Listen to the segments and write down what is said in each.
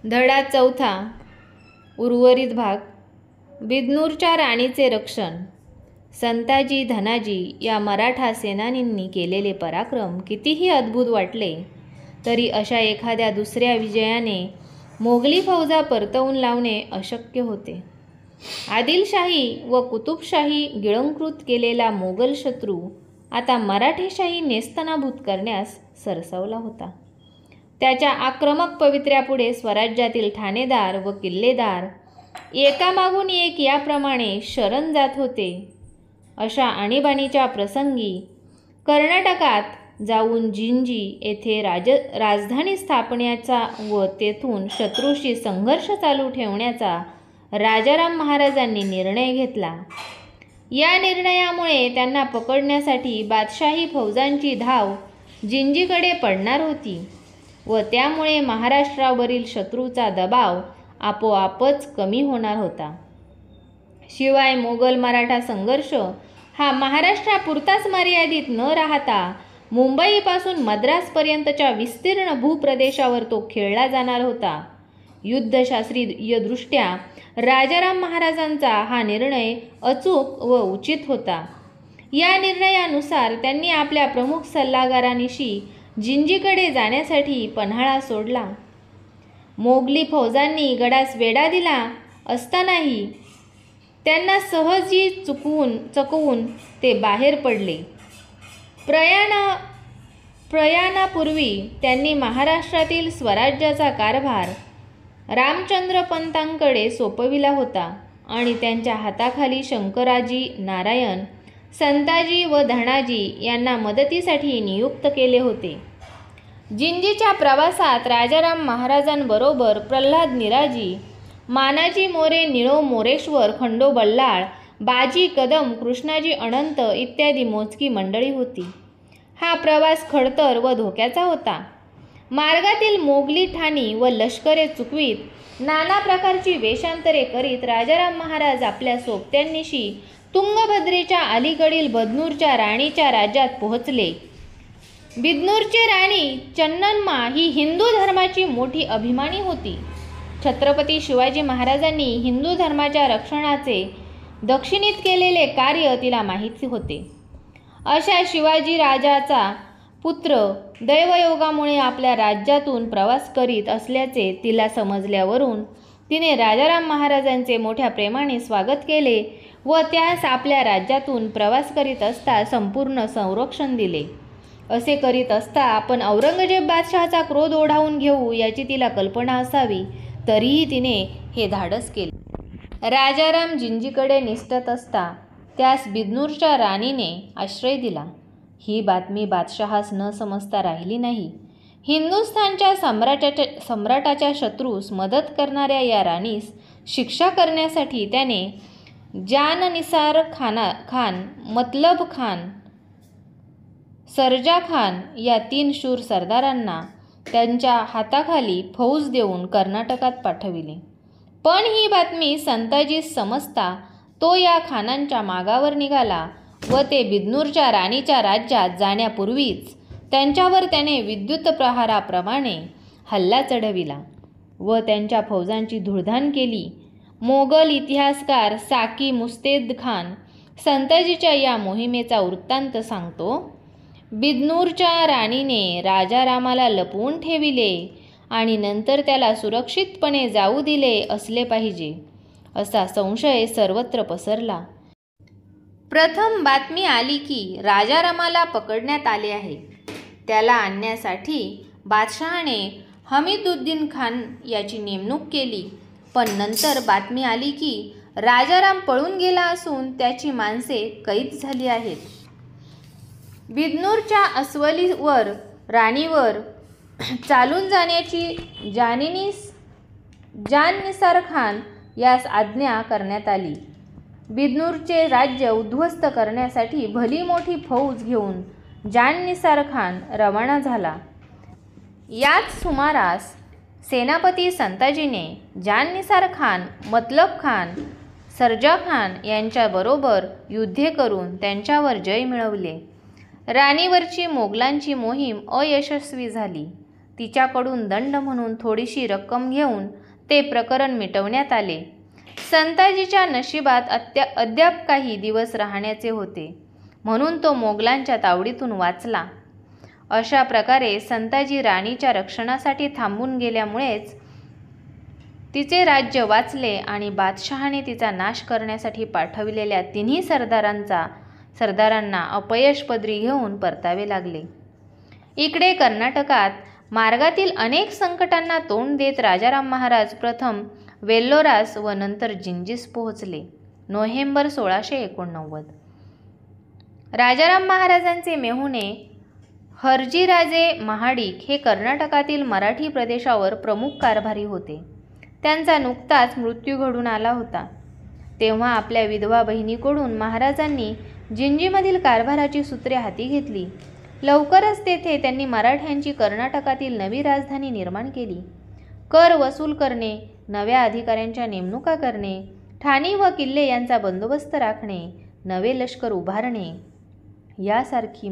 धडा चौथा, उर्वरित भाग. बिदनूरच्या राणीचे रक्षण. संताजी धनाजी या मराठा सेनानींनी केलेले पराक्रम कितीही अद्भुत वाटले तरी अशा एखाद्या दुसऱ्या विजयाने मोगली फौजा परतवून लावणे अशक्य होते. आदिलशाही व कुतुबशाही गिळंकृत केलेला मोगल शत्रू आता मराठेशाही नेस्तनाभूत करण्यास सरसावला होता. त्याच्या आक्रमक पवित्र्यापुढे स्वराज्यातील ठाणेदार व किल्लेदार एकामागून एक याप्रमाणे शरण जात होते. अशा आणीबाणीच्या प्रसंगी कर्नाटकात जाऊन जिंजी येथे राजधानी स्थापण्याचा व तेथून शत्रूशी संघर्ष चालू ठेवण्याचा राजाराम महाराजांनी निर्णय घेतला. या निर्णयामुळे त्यांना पकडण्यासाठी बादशाही फौजांची धाव जिंजीकडे पडणार होती व त्यामुळे महाराष्ट्रावरील शत्रूचा दबाव आपोआपच कमी होणार होता. शिवाय मोगल मराठा संघर्ष हा महाराष्ट्रापुरताच मर्यादित न राहता मुंबईपासून मद्रासपर्यंतच्या विस्तीर्ण भूप्रदेशावर तो खेळला जाणार होता. युद्धशास्त्रीयदृष्ट्या राजाराम महाराजांचा हा निर्णय अचूक व उचित होता. या निर्णयानुसार त्यांनी आपल्या प्रमुख सल्लागारांनिशी जिंजीकडे जाण्यासाठी पन्हाळा सोडला. मोगली फौजांनी गडास वेढा दिला असतानाही त्यांना सहजी चकवून ते बाहेर पडले. प्रयाणापूर्वी त्यांनी महाराष्ट्रातील स्वराज्याचा कारभार रामचंद्रपंतांकडे सोपविला होता आणि त्यांच्या हाताखाली शंकराजी, नारायण, संताजी व धनाजी यांना मदतीसाठी नियुक्त केले होते. जिंजीच्या प्रवासात राजाराम महाराजांबरोबर प्रल्हाद निराजी, मानाजी मोरे, निळो मोरेश्वर, खंडो बल्लाळ, बाजी कदम, कृष्णाजी अनंत इत्यादी मोजकी मंडळी होती. हा प्रवास खडतर व धोक्याचा होता. मार्गातील मोगली ठाणी व लष्करे चुकवीत नाना प्रकारची वेषांतरे करीत राजाराम महाराज आपल्या सोबत्यांनिशी तुंगभद्रेच्या अलीकडील बिदनूरच्या राणीच्या राज्यात पोहोचले. बिदनूरची राणी चन्नम्मा ही हिंदू धर्माची मोठी अभिमानी होती. छत्रपती शिवाजी महाराजांनी हिंदू धर्माच्या रक्षणाचे दक्षिणेत केलेले कार्य तिला माहिती होते. अशा शिवाजी राजाचा पुत्र दैवयोगामुळे आपल्या राज्यातून प्रवास करीत असल्याचे तिला समजल्यावरून तिने राजाराम महाराजांचे मोठ्या प्रेमाने स्वागत केले व त्यास आपल्या राज्यातून प्रवास करीत असता संपूर्ण संरक्षण दिले. असे करीत असता आपण औरंगजेब बादशहाचा क्रोध ओढावून घेऊ याची तिला कल्पना असावी, तरीही तिने हे धाडस केले. राजाराम जिंजीकडे निसटत असता त्यास बिदनूरच्या राणीने आश्रय दिला. ही बातमी बादशहास न समजता राहिली नाही. हिंदुस्थानच्या सम्राटाच्या शत्रूस मदत करणाऱ्या या राणीस शिक्षा करण्यासाठी त्याने जाननिसार खान, मतलब खान, सरजा खान या 3 शूर सरदारांना त्यांच्या हाताखाली फौज देऊन कर्नाटकात पाठविले. पण ही बातमी संताजीस समजता तो या खानांच्या मागावर निघाला व ते बिदनूरच्या राणीच्या राज्यात जाण्यापूर्वीच त्यांच्यावर त्याने विद्युत प्रहाराप्रमाणे हल्ला चढविला व त्यांच्या फौजांची धूळधाण केली. मोगल इतिहासकार साकी मुस्तेद खान संताजीच्या या मोहिमेचा वृत्तांत सांगतो. बिदनूरच्या राणीने राजारामाला लपवून ठेविले आणि नंतर त्याला सुरक्षितपणे जाऊ दिले असले पाहिजे असा संशय सर्वत्र पसरला. प्रथम बातमी आली की राजारामाला पकडण्यात आले आहे. त्याला आणण्यासाठी बादशहाने हमीदुद्दीन खान याची नेमणूक केली. पण नंतर बातमी आली की राजाराम पळून गेला असून त्याची माणसे कैद झाली आहेत. बिदनूरच्या अस्वलीवर राणीवर चालून जाण्याची जाननिसार खान यास आज्ञा करण्यात आली. बिदनूरचे राज्य उद्ध्वस्त करण्यासाठी भली मोठी फौज घेऊन जाननिसार खान रवाना झाला. याच सुमारास सेनापती संताजीने जाननिसार खान, मतलब खान, सरजा खान यांच्याबरोबर युद्धे करून त्यांच्यावर जय मिळवले. राणीवरची मोगलांची मोहीम अयशस्वी झाली. तिच्याकडून दंड म्हणून थोडीशी रक्कम घेऊन ते प्रकरण मिटवण्यात आले. संताजीच्या नशिबात अद्याप काही दिवस राहण्याचे होते, म्हणून तो मोगलांच्या तावडीतून वाचला. अशा प्रकारे संताजी राणीच्या रक्षणासाठी थांबून गेल्यामुळेच तिचे राज्य वाचले आणि बादशहाने तिचा नाश करण्यासाठी पाठविलेल्या तिन्ही सरदारांना अपयश पदरी घेऊन परतावे लागले. इकडे कर्नाटकात मार्गातील अनेक संकटांना तोंड देत राजाराम महाराज प्रथम वेल्लोरास व नंतर जिंजीस पोहोचले. नोव्हेंबर 1689. राजाराम महाराजांचे मेहुणे हरजीराजे महाडिक हे कर्नाटकातील मराठी प्रदेशावर प्रमुख कारभारी होते. त्यांचा नुकताच मृत्यू घडून आला होता. तेव्हा आपल्या विधवा बहिणीकडून महाराजांनी जिंजीमधील कारभाराची सूत्रे हाती घेतली. लवकरच तेथे त्यांनी मराठ्यांची कर्नाटकातील नवी राजधानी निर्माण केली. कर वसूल करणे, नव्या अधिकाऱ्यांच्या नेमणुका करणे, ठाणी व किल्ले यांचा बंदोबस्त राखणे, नवे लष्कर उभारणे यासारखी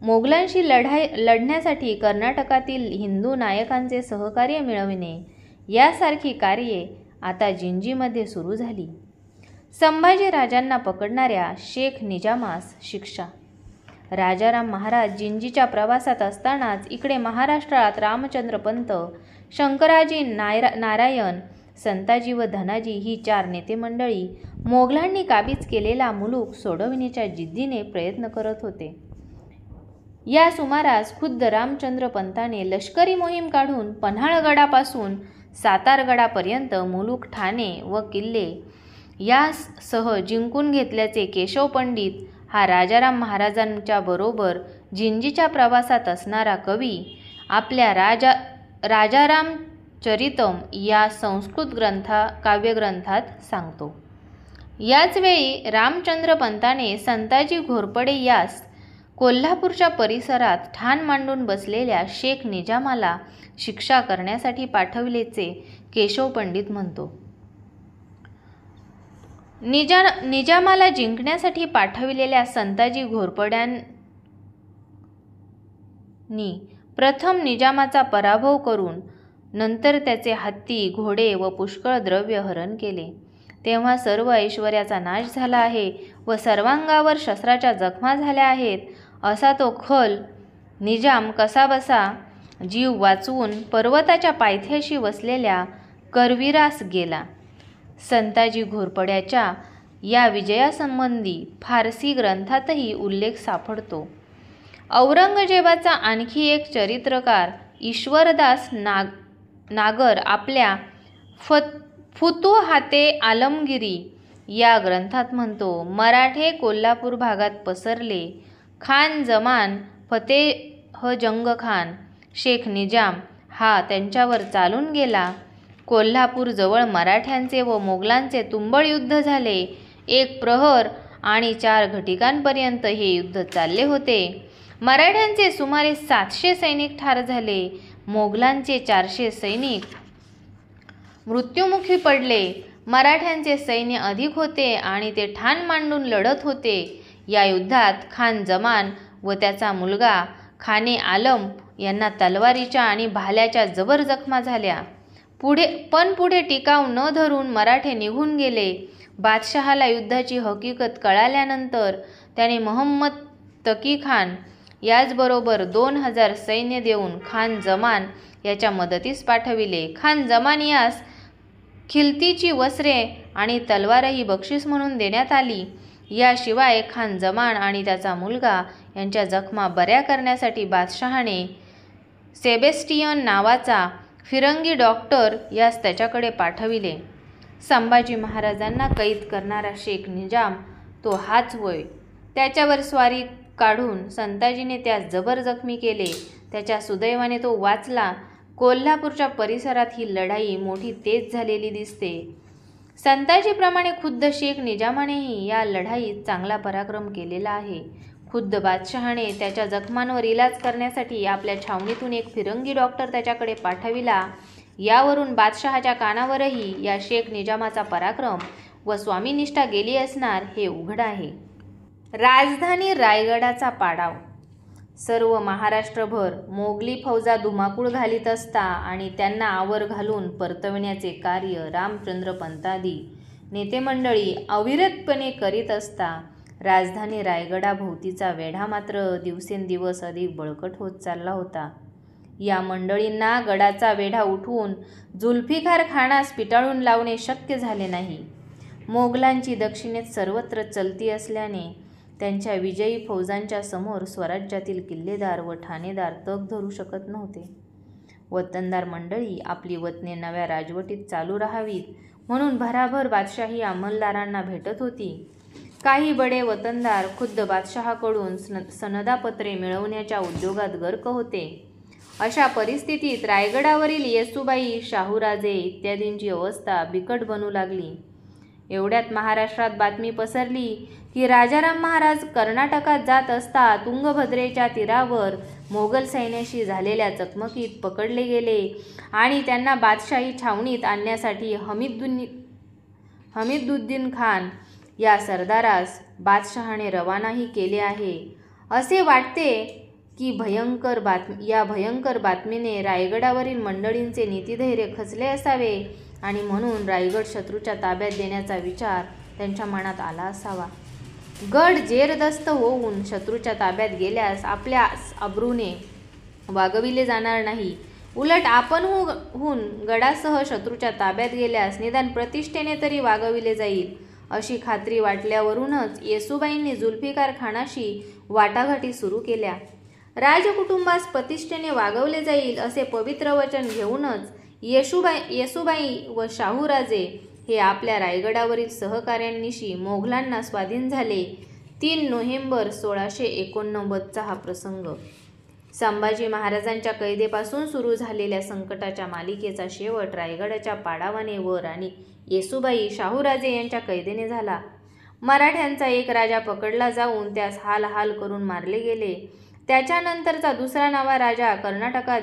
मोगलांशी लढण्यासाठी कर्नाटकातील हिंदू नायकांचे सहकार्य मिळविणे यासारखी कार्ये आता जिंजीमध्ये सुरू झाली. संभाजी राजांना पकडणाऱ्या शेख निजामास शिक्षा. राजाराम महाराज जिंजीच्या प्रवासात असतानाच इकडे महाराष्ट्रात रामचंद्र पंत, शंकराजी नारायण, संताजी व धनाजी ही 4 नेते मंडळी मोगलांनी काबीज केलेला मुलूक सोडविण्याच्या जिद्दीने प्रयत्न करत होते. या सुमारास खुद्द रामचंद्र पंताने लष्करी मोहीम काढून पन्हाळगडापासून सातारगडापर्यंत मुलूक, ठाणे व किल्ले यासह जिंकून घेतल्याचे केशव पंडित हा राजाराम महाराजांच्या बरोबर जिंजीच्या प्रवासात असणारा कवी आपल्या राजाराम चरितम या संस्कृत काव्यग्रंथात सांगतो. याचवेळी रामचंद्र पंताने संताजी घोरपडे यास कोल्हापूरच्या परिसरात ठाण मांडून बसलेल्या शेख निजामाला शिक्षा करण्यासाठी पाठविल्याचे केशव पंडित म्हणतो. निजामाला जिंकण्यासाठी पाठविलेल्या संताजी घोरपड्यांनी प्रथम निजामाचा पराभव करून नंतर त्याचे हत्ती, घोडे व पुष्कळ द्रव्य हरण केले. तेव्हा सर्व ऐश्वर्याचा नाश झाला आहे व सर्वांगावर शस्त्राच्या जखमा झाल्या आहेत असा तो खल निजाम कसाबसा जीव वाचवून पर्वताच्या पायथ्याशी वसलेल्या करवीरास गेला. संताजी घोरपड्याच्या या विजयासंबंधी फारसी ग्रंथातही उल्लेख सापडतो. औरंगजेबाचा आणखी एक चरित्रकार ईश्वरदास नागर आपल्या फुतुहाते आलमगिरी या ग्रंथात म्हणतो, मराठे कोल्हापूर भागात पसरले. खान जमान, फतेहजंग खान, शेख निजाम हा त्यांच्यावर चालून गेला. कोल्हापूरजवळ मराठ्यांचे व मोगलांचे तुंबळ युद्ध झाले. 1 प्रहर आणि 4 घटिकांपर्यंत हे युद्ध चालले होते. मराठ्यांचे सुमारे 700 सैनिक ठार झाले. मोगलांचे 400 सैनिक मृत्युमुखी पडले. मराठ्यांचे सैन्य अधिक होते आणि ते ठाण मांडून लढत होते. या युद्धात खान जमान व त्याचा मुलगा खाने आलम यांना तलवारीच्या आणि भाल्याच्या जबर जखमा झाल्या. पुढे टिकाव न धरून मराठे निघून गेले. बादशहाला युद्धाची हकीकत कळाल्यानंतर त्याने मोहम्मद तकी खान याचबरोबर 2000 सैन्य देऊन खान जमान याच्या मदतीस पाठविले. खान जमान यास खिलतीची वस्त्रे आणि तलवारही बक्षीस म्हणून देण्यात आली. याशिवाय खान जमान आणि त्याचा मुलगा यांच्या जखमा बऱ्या करण्यासाठी बादशहाने सेबेस्टियन नावाचा फिरंगी डॉक्टर यास त्याच्याकडे पाठविले. संभाजी महाराजांना कैद करणारा शेख निजाम तो हाच होय. त्याच्यावर स्वारी काढून संताजीने त्यास जबर जखमी केले. त्याच्या सुदैवाने तो वाचला. कोल्हापूरच्या परिसरात ही लढाई मोठी तेज झालेली दिसते. संताजीप्रमाणे खुद्द शेख निजामानेही या लढाईत चांगला पराक्रम केलेला आहे. खुद्द बादशहाने त्याच्या जखमांवर इलाज करण्यासाठी आपल्या छावणीतून एक फिरंगी डॉक्टर त्याच्याकडे पाठविला. यावरून बादशहाच्या कानावरही या शेख निजामाचा पराक्रम व स्वामीनिष्ठा गेली असणार हे उघड आहे. राजधानी रायगडाचा पाडाव. सर्व महाराष्ट्रभर मोगली फौजा धुमाकूळ घालीत असता आणि त्यांना आवर घालून परतविण्याचे कार्य रामचंद्र पंतादी नेते मंडळी अविरतपणे करीत असता राजधानी रायगडाभोवतीचा वेढा मात्र दिवसेंदिवस अधिक बळकट होत चालला होता. या मंडळींना गडाचा वेढा उठवून जुल्फिकार खानास पिटाळून लावणे शक्य झाले नाही. मोगलांची दक्षिणेत सर्वत्र चलती असल्याने त्यांच्या विजयी फौजांच्या समोर स्वराज्यातील किल्लेदार व ठाणेदार तग धरू शकत नव्हते. वतनदार मंडळी आपली वतने नव्या राजवटीत चालू राहावीत म्हणून भराभर बादशाही अंमलदारांना भेटत होती. काही बडे वतनदार खुद्द बादशहाकडून सनदापत्रे मिळवण्याच्या उद्योगात गर्क होते. अशा परिस्थितीत रायगडावरील येसूबाई, शाहूराजे इत्यादींची अवस्था बिकट बनू लागली. एवढ्यात महाराष्ट्रात बातमी पसरली की राजाराम महाराज कर्नाटकात जात असता तुंगभद्रेच्या तीरावर मोगल सैन्याशी झालेल्या चकमकीत पकडले गेले आणि त्यांना बादशाही छावणीत आणण्यासाठी हमीदुद्दीन खान या सरदारास बादशहाने रवानाही केले आहे. असे वाटते की भयंकर बातमीने रायगडावरील मंडळींचे नीतिधैर्य खचले असावे आणि म्हणून रायगड शत्रूच्या ताब्यात देण्याचा विचार त्यांच्या मनात आला असावा. गड जेरदस्त होऊन शत्रूच्या ताब्यात गेल्यास आपल्या अब्रूने वागविले जाणार नाही. उलट आपणहून गडासह शत्रूच्या ताब्यात गेल्यास निदान प्रतिष्ठेने तरी वागविले जाईल अशी खात्री वाटल्यावरूनच येसूबाईंनी जुल्फिकार खानाशी वाटाघाटी सुरू केल्या. राजकुटुंबास प्रतिष्ठेने वागवले जाईल असे पवित्र वचन घेऊनच येसूबाई व शाहूराजे हे आपल्या रायगडावरील सहकाऱ्यांनिशी मोगलांना स्वाधीन झाले. 3 नोव्हेंबर 1689 हा प्रसंग संभाजी महाराजांच्या कैदेपासून सुरू झालेल्या संकटाच्या मालिकेचा शेवट रायगडाच्या पाडावाने वर आणि येसूबाई, शाहूराजे यांच्या कैदेने झाला. मराठ्यांचा एक राजा पकडला जाऊन त्यास हाल करून मारले गेले. त्याच्यानंतरचा दुसरा नवा राजा कर्नाटकात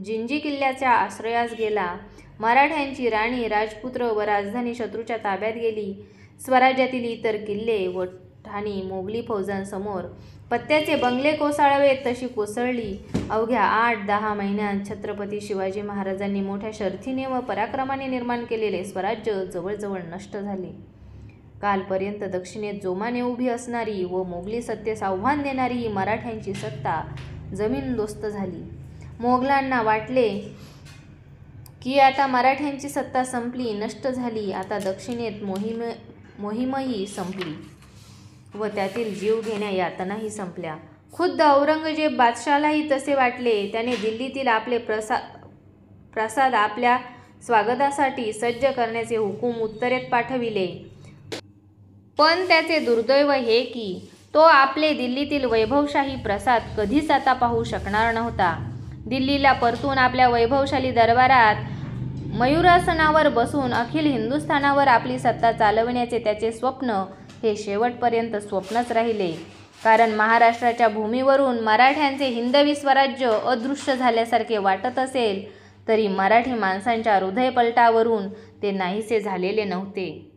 जिंजी किल्ल्याच्या आश्रयास गेला. मराठ्यांची राणी, राजपुत्र व राजधानी शत्रूच्या ताब्यात गेली. स्वराज्यातील इतर किल्ले व ठाणी मोगली फौजांसमोर पत्त्याचे बंगले कोसळावेत तशी कोसळली. अवघ्या 8-10 महिन्यात छत्रपती शिवाजी महाराजांनी मोठ्या शर्थीने व पराक्रमाने निर्माण केलेले स्वराज्य जवळजवळ नष्ट झाले. कालपर्यंत दक्षिणेत जोमाने उभी असणारी व मोगली सत्तेस आव्हान देणारी ही मराठ्यांची सत्ता जमीनदोस्त झाली. मोगलांना वाटले की आता मराठ्यांची सत्ता संपली, नष्ट झाली. आता दक्षिणेत मोहीमही संपली व त्यातील जीव घेण्या यातनाही संपल्या. खुद्द औरंगजेब बादशालाही तसे वाटले. त्याने दिल्लीतील आपले प्रासाद आपल्या स्वागतासाठी सज्ज करण्याचे हुकूम उत्तरेत पाठविले. पण त्याचे दुर्दैव हे की तो आपले दिल्लीतील वैभवशाही प्रासाद कधीच आता पाहू शकणार नव्हता. दिल्लीला परतून आपल्या वैभवशाली दरबारात मयूरासनावर बसून अखिल हिंदुस्थानावर आपली सत्ता चालविण्याचे त्याचे स्वप्न हे शेवटपर्यंत स्वप्नच राहिले. कारण महाराष्ट्राच्या भूमीवरून मराठ्यांचे हिंदवी स्वराज्य अदृश्य झाल्यासारखे वाटत असेल तरी मराठी माणसांच्या हृदयपटलावरून ते नाहीसे झालेले नव्हते.